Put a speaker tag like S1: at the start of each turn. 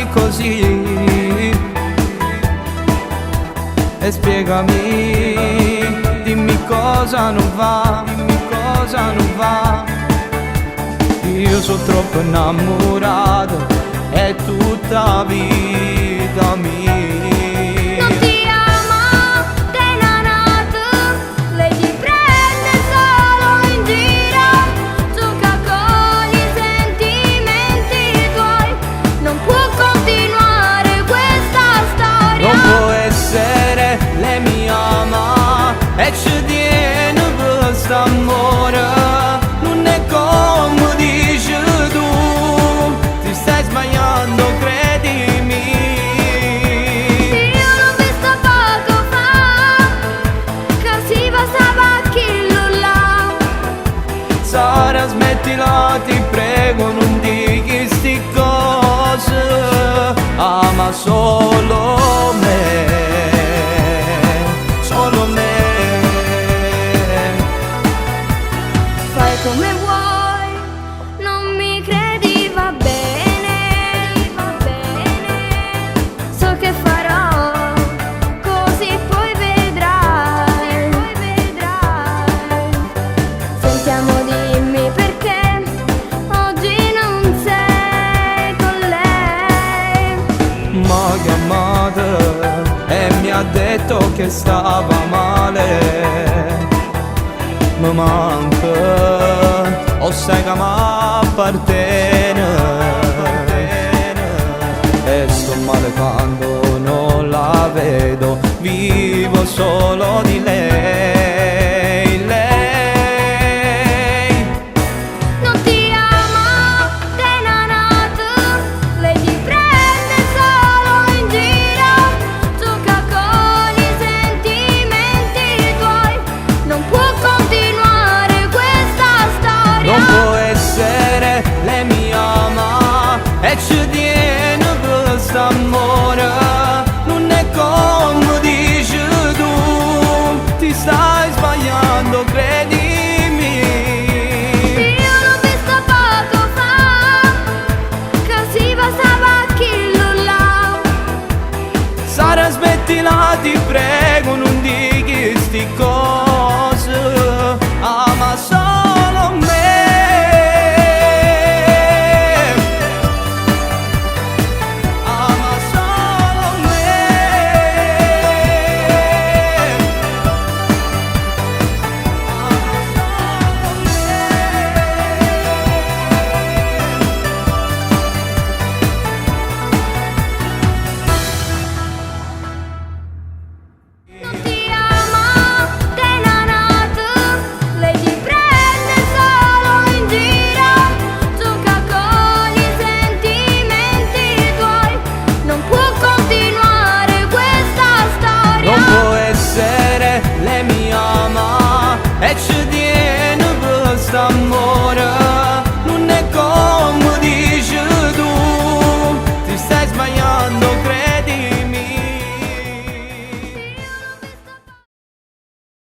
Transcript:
S1: parli così? E spiegami, dimmi cosa non va, dimmi cosa non va. Io sono troppo innamorato, è tutta vita mia.
S2: Non ti ama, te è nato, lei ti prende solo in giro, gioca con i sentimenti tuoi, non può continuare questa storia.
S1: Non può essere, lei mi ama e ci tiene questo amore. Non è come dici tu, ti stai sbagliando, credimi.
S2: Io l'ho vista poco fa, così passava chillo là.
S1: Sara, smettila, ti prego, non dighi sti cose. Ama solo me, solo me.
S2: Fai come vuoi, non mi credi, va bene, va bene. So che farò, così poi vedrai, Sentiamo, dimmi perché oggi non sei con lei.
S1: M'ha chiamata e mi ha detto che stava male. Mi manca, o sai che m'appartiene. E sto male quando non la vedo, vivo solo di lei, lei.
S2: Non ti ama, te è nato, lei ti prende solo in giro, gioca con i sentimenti tuoi, non può continuare questa storia.
S1: Non può essere, lei mi ama e ci